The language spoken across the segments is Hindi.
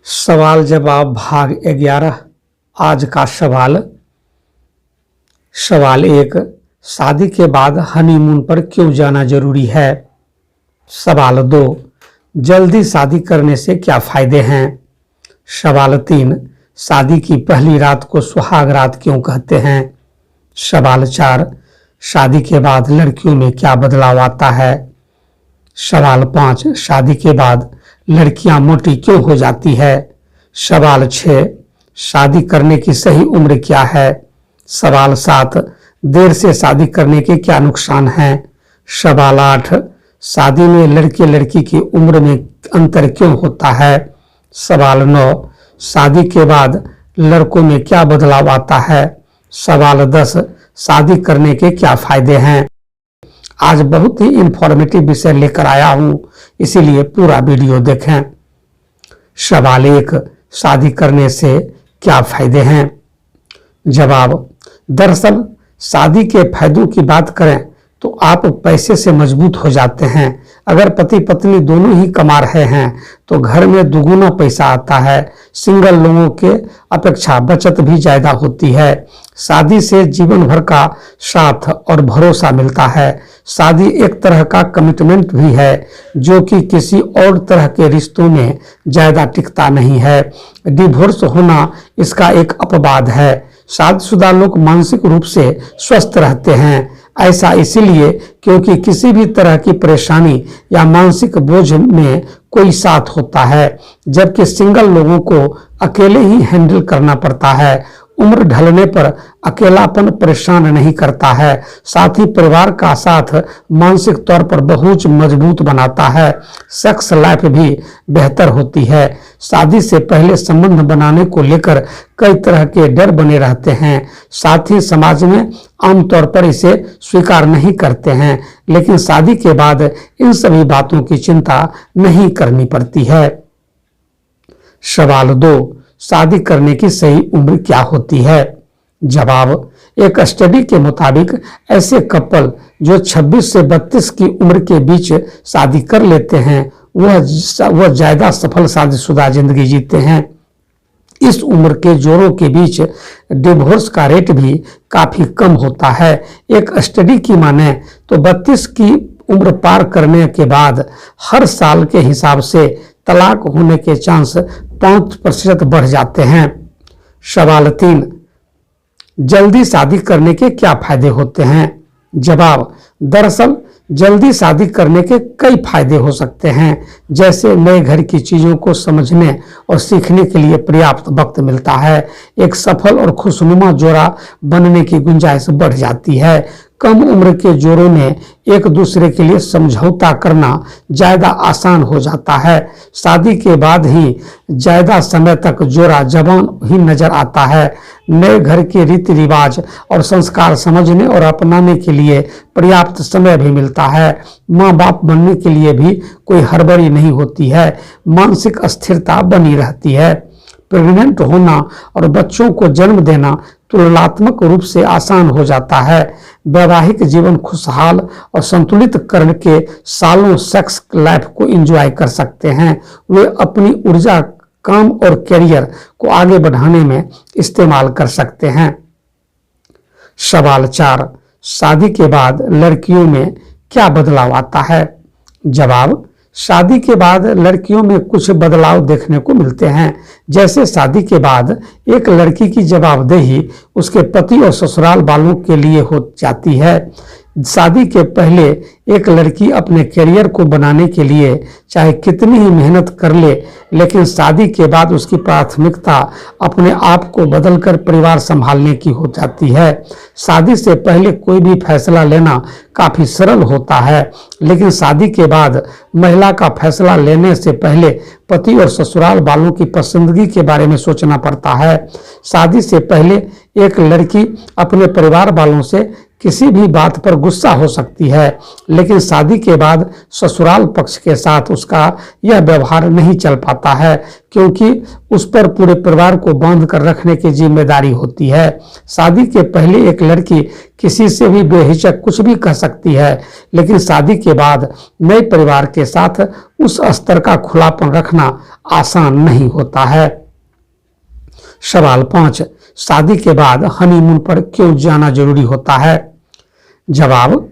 सवाल जवाब भाग 11। आज का सवाल। सवाल 1, शादी के बाद हनीमून पर क्यों जाना जरूरी है। सवाल 2, जल्दी शादी करने से क्या फायदे हैं। सवाल 3, शादी की पहली रात को सुहाग रात क्यों कहते हैं। सवाल 4, शादी के बाद लड़कियों में क्या बदलाव आता है। सवाल 5, शादी के बाद लड़कियां मोटी क्यों हो जाती है। सवाल 6, शादी करने की सही उम्र क्या है। सवाल 7, देर से शादी करने के क्या नुकसान हैं। सवाल 8, शादी में लड़के लड़की की उम्र में अंतर क्यों होता है। सवाल 9, शादी के बाद लड़कों में क्या बदलाव आता है। सवाल 10, शादी करने के क्या फायदे हैं। आज बहुत ही इंफॉर्मेटिव विषय लेकर आया हूं, इसीलिए पूरा वीडियो देखें। सवाल 1, शादी करने से क्या फायदे हैं। जवाब। दरअसल शादी के फायदों की बात करें तो आप पैसे से मजबूत हो जाते हैं। अगर पति पत्नी दोनों ही कमा रहे हैं तो घर में दुगुना पैसा आता है। सिंगल लोगों के अपेक्षा बचत भी ज्यादा होती है। शादी से जीवन भर का साथ और भरोसा मिलता है। शादी एक तरह का कमिटमेंट भी है जो कि किसी और तरह के रिश्तों में ज्यादा टिकता नहीं है। डिवोर्स होना इसका एक अपवाद है। शादीशुदा लोग मानसिक रूप से स्वस्थ रहते हैं। ऐसा इसीलिए क्योंकि किसी भी तरह की परेशानी या मानसिक बोझ में कोई साथ होता है, जबकि सिंगल लोगों को अकेले ही हैंडल करना पड़ता है। उम्र ढलने पर अकेलापन परेशान नहीं करता है, साथ ही परिवार का साथ मानसिक तौर पर बहुत मजबूत बनाता है। सेक्स लाइफ भी बेहतर होती है। शादी से पहले संबंध बनाने को लेकर कई तरह के डर बने रहते हैं, साथ ही समाज में आमतौर पर इसे स्वीकार नहीं करते हैं, लेकिन शादी के बाद इन सभी बातों की चिंता नहीं करनी पड़ती है। सवाल 2, शादी करने की सही उम्र क्या होती है। जवाब। एक स्टडी के मुताबिक ऐसे कपल जो 26 से 32 की उम्र के बीच शादी कर लेते हैं वह ज्यादा सफल शादीशुदा जिंदगी जीते हैं। इस उम्र के जोड़ों के बीच डिवोर्स का रेट भी काफी कम होता है। एक स्टडी की माने तो 32 की उम्र पार करने के बाद हर साल के हिसाब से तलाक होने के चांस 5% बढ़ जाते हैं। सवाल 3, जल्दी शादी करने के क्या फायदे होते हैं। जवाब। दरअसल जल्दी शादी करने के कई फायदे हो सकते हैं, जैसे नए घर की चीजों को समझने और सीखने के लिए पर्याप्त वक्त मिलता है। एक सफल और खुशनुमा जोड़ा बनने की गुंजाइश बढ़ जाती है। कम उम्र के जोड़ों में एक दूसरे के लिए समझौता करना ज्यादा आसान हो जाता है। शादी के बाद ही ज्यादा समय तक जोड़ा जवान ही नजर आता है। नए घर के रीति रिवाज और संस्कार समझने और अपनाने के लिए पर्याप्त समय भी मिलता है। माँ बाप बनने के लिए भी कोई हड़बड़ी नहीं होती है। मानसिक स्थिरता बनी रहती है। प्रेग्नेंट होना और बच्चों को जन्म देना तुलनात्मक रूप से आसान हो जाता है। वैवाहिक जीवन खुशहाल और संतुलित करके सालों सेक्स लाइफ को एंजॉय कर सकते हैं। वे अपनी ऊर्जा काम और करियर को आगे बढ़ाने में इस्तेमाल कर सकते हैं। सवाल 4, शादी के बाद लड़कियों में क्या बदलाव आता है। जवाब। शादी के बाद लड़कियों में कुछ बदलाव देखने को मिलते हैं। जैसे शादी के बाद एक लड़की की जवाबदेही उसके पति और ससुराल वालों के लिए हो जाती है। शादी के पहले एक लड़की अपने करियर को बनाने के लिए चाहे कितनी ही मेहनत कर ले, लेकिन शादी के बाद उसकी प्राथमिकता अपने आप को बदलकर परिवार संभालने की हो जाती है। शादी से पहले कोई भी फैसला लेना काफी सरल होता है, लेकिन शादी के बाद महिला का फैसला लेने से पहले पति और ससुराल वालों की पसंदगी के बारे में सोचना पड़ता है। शादी से पहले एक लड़की अपने परिवार वालों से किसी भी बात पर गुस्सा हो सकती है, लेकिन शादी के बाद ससुराल पक्ष के साथ उसका यह व्यवहार नहीं चल पाता है, क्योंकि उस पर पूरे परिवार को बांध कर रखने की जिम्मेदारी होती है। शादी के पहले एक लड़की किसी से भी बेहिचक कुछ भी कह सकती है, लेकिन शादी के बाद नए परिवार के साथ उस स्तर का खुलापन रखना आसान नहीं होता है। सवाल 5, शादी के बाद हनीमून पर क्यों जाना जरूरी होता है? जवाब,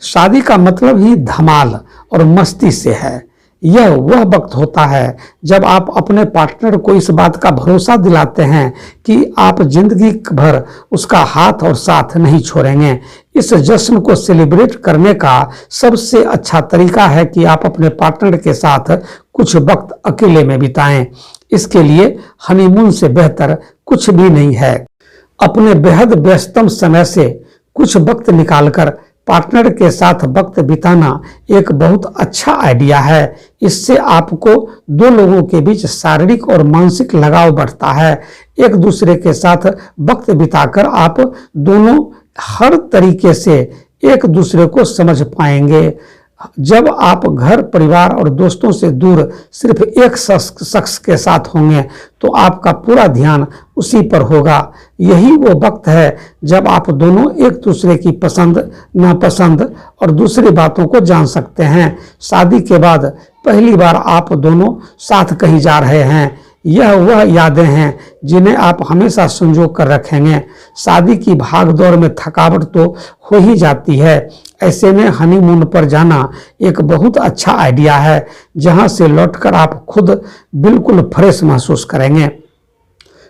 शादी का मतलब ही धमाल और मस्ती से है। यह वह वक्त होता है जब आप अपने पार्टनर को इस बात का भरोसा दिलाते हैं कि आप जिंदगी भर उसका हाथ और साथ नहीं छोड़ेंगे। इस जश्न को सेलिब्रेट करने का सबसे अच्छा तरीका है कि आप अपने पार्टनर के साथ कुछ वक्त अकेले में बिताएं। इसके लिए हनीमून से बेहतर कुछ भी नहीं है। अपने बेहद व्यस्तम समय से कुछ वक्त निकालकर पार्टनर के साथ वक्त बिताना एक बहुत अच्छा आइडिया है। इससे आपको दो लोगों के बीच शारीरिक और मानसिक लगाव बढ़ता है। एक दूसरे के साथ वक्त बिताकर आप दोनों हर तरीके से एक दूसरे को समझ पाएंगे। जब आप घर, परिवार और दोस्तों से दूर सिर्फ एक शख्स के साथ होंगे तो आपका पूरा ध्यान उसी पर होगा। यही वो वक्त है जब आप दोनों एक दूसरे की पसंद, नापसंद और दूसरी बातों को जान सकते हैं। शादी के बाद पहली बार आप दोनों साथ कहीं जा रहे हैं। यह वह यादें हैं जिन्हें आप हमेशा संजो कर रखेंगे। शादी की भागदौड़ में थकावट तो हो ही जाती है। ऐसे में हनीमून पर जाना एक बहुत अच्छा आइडिया है, जहां से लौटकर आप खुद बिल्कुल फ्रेश महसूस करेंगे।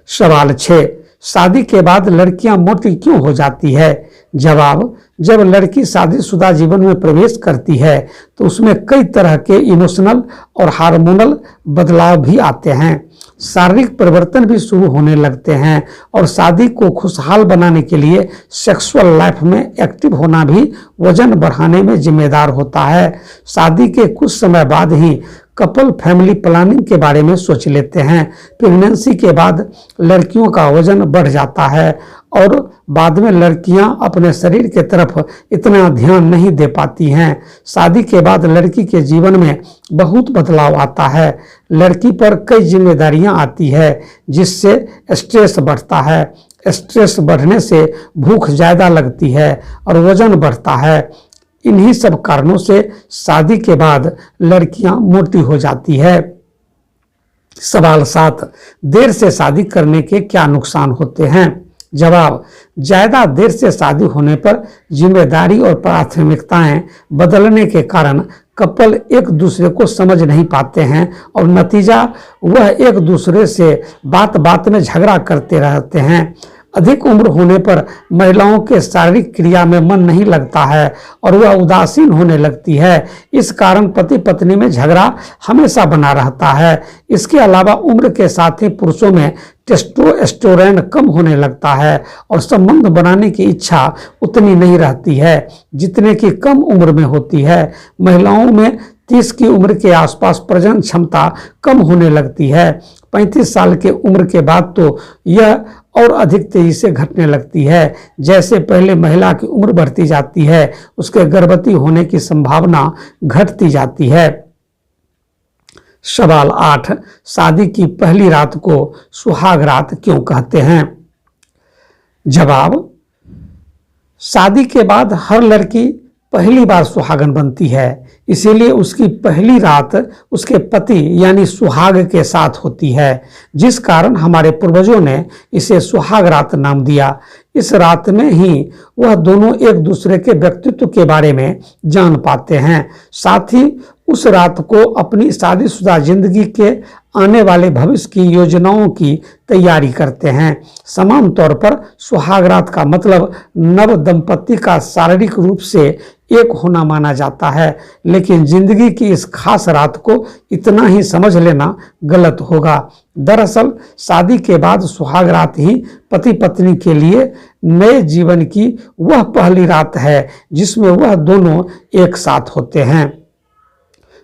सवाल 6, शादी के बाद लड़कियां मोटी क्यों हो जाती है? जवाब, जब लड़की शादीशुदा जीवन में प्रवेश करती है तो उसमें कई तरह के इमोशनल और हार्मोनल बदलाव भी आते हैं। शारीरिक परिवर्तन भी शुरू होने लगते हैं और शादी को खुशहाल बनाने के लिए सेक्सुअल लाइफ में एक्टिव होना भी वजन बढ़ाने में जिम्मेदार होता है। शादी के कुछ समय बाद ही कपल फैमिली प्लानिंग के बारे में सोच लेते हैं। प्रेगनेंसी के बाद लड़कियों का वजन बढ़ जाता है और बाद में लड़कियां अपने शरीर के तरफ इतना ध्यान नहीं दे पाती हैं। शादी के बाद लड़की के जीवन में बहुत बदलाव आता है। लड़की पर कई जिम्मेदारियां आती है, जिससे स्ट्रेस बढ़ता है। स्ट्रेस बढ़ने से भूख ज्यादा लगती है और वजन बढ़ता है। इन्हीं सब कारणों से शादी के बाद लड़कियां मोटी हो जाती है। सवाल 7, देर से शादी करने के क्या नुकसान होते हैं? जवाब, ज्यादा देर से शादी होने पर जिम्मेदारी और प्राथमिकताएं बदलने के कारण कपल एक दूसरे को समझ नहीं पाते हैं और नतीजा वह एक दूसरे से बात बात में झगड़ा करते रहते हैं। अधिक उम्र होने पर महिलाओं के शारीरिक क्रिया में मन नहीं लगता है और वह उदासीन होने लगती है। इस कारण पति पत्नी में झगड़ा हमेशा बना रहता है। इसके अलावा उम्र के साथ ही पुरुषों में टेस्टोस्टेरोन कम होने लगता है और संबंध बनाने की इच्छा उतनी नहीं रहती है जितने की कम उम्र में होती है। महिलाओं में 30 की उम्र के आसपास प्रजनन क्षमता कम होने लगती है। 35 साल के उम्र के बाद तो यह और अधिक तेजी से घटने लगती है। जैसे पहले महिला की उम्र बढ़ती जाती है, उसके गर्भवती होने की संभावना घटती जाती है। सवाल 8, शादी की पहली रात को सुहाग रात क्यों कहते हैं? जवाब, शादी के बाद हर लड़की पहली बार सुहागन बनती है, इसीलिए उसकी पहली रात उसके पति यानी सुहाग के साथ होती है, जिस कारण हमारे पूर्वजों ने इसे सुहाग रात नाम दिया। इस रात में ही वह दोनों एक दूसरे के व्यक्तित्व के बारे में जान पाते हैं। साथ ही उस रात को अपनी शादीशुदा जिंदगी के आने वाले भविष्य की योजनाओं की तैयारी करते हैं। समान तौर पर सुहाग रात का मतलब नव दंपति का शारीरिक रूप से एक होना माना जाता है, लेकिन जिंदगी की इस खास रात को इतना ही समझ लेना गलत होगा। दरअसल शादी के बाद सुहाग रात ही पति पत्नी के लिए नए जीवन की वह पहली रात है जिसमें वह दोनों एक साथ होते हैं।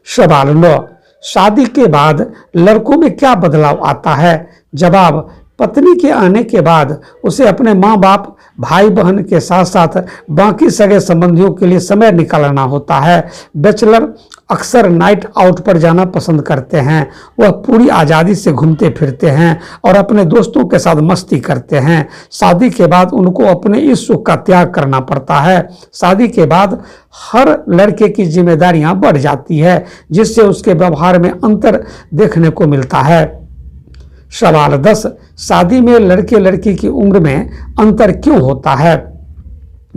सवाल 9, शादी के बाद लड़कों में क्या बदलाव आता है? जवाब, पत्नी के आने के बाद उसे अपने माँ बाप, भाई बहन के साथ साथ बाकी सगे संबंधियों के लिए समय निकालना होता है। बैचलर अक्सर नाइट आउट पर जाना पसंद करते हैं। वह पूरी आज़ादी से घूमते फिरते हैं और अपने दोस्तों के साथ मस्ती करते हैं। शादी के बाद उनको अपने इस सुख का त्याग करना पड़ता है। शादी के बाद हर लड़के की जिम्मेदारियां बढ़ जाती है, जिससे उसके व्यवहार में अंतर देखने को मिलता है। सवाल 10, शादी में लड़के लड़की की उम्र में अंतर क्यों होता है?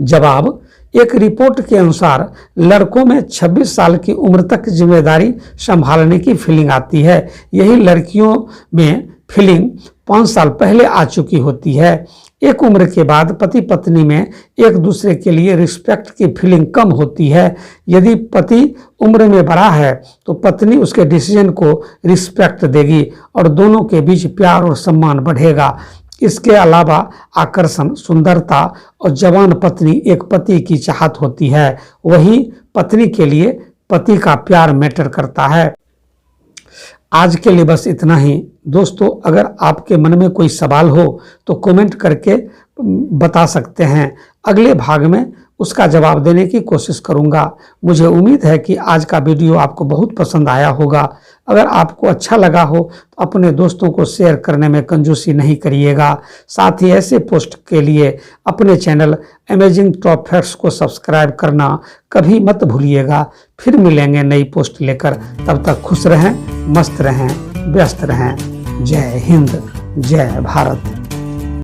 जवाब, एक रिपोर्ट के अनुसार लड़कों में 26 साल की उम्र तक जिम्मेदारी संभालने की फीलिंग आती है। यही लड़कियों में फीलिंग 5 साल पहले आ चुकी होती है। एक उम्र के बाद पति पत्नी में एक दूसरे के लिए रिस्पेक्ट की फीलिंग कम होती है। यदि पति उम्र में बड़ा है तो पत्नी उसके डिसीजन को रिस्पेक्ट देगी और दोनों के बीच प्यार और सम्मान बढ़ेगा। इसके अलावा आकर्षण, सुंदरता और जवान पत्नी एक पति की चाहत होती है। वही पत्नी के लिए पति का प्यार मैटर करता है। आज के लिए बस इतना ही। दोस्तों, अगर आपके मन में कोई सवाल हो तो कमेंट करके बता सकते हैं। अगले भाग में उसका जवाब देने की कोशिश करूंगा। मुझे उम्मीद है कि आज का वीडियो आपको बहुत पसंद आया होगा। अगर आपको अच्छा लगा हो तो अपने दोस्तों को शेयर करने में कंजूसी नहीं करिएगा। साथ ही ऐसे पोस्ट के लिए अपने चैनल अमेजिंग टॉप फैक्ट्स को सब्सक्राइब करना कभी मत भूलिएगा। फिर मिलेंगे नई पोस्ट लेकर। तब तक खुश रहें, मस्त रहें, व्यस्त रहें। जय हिंद, जय भारत।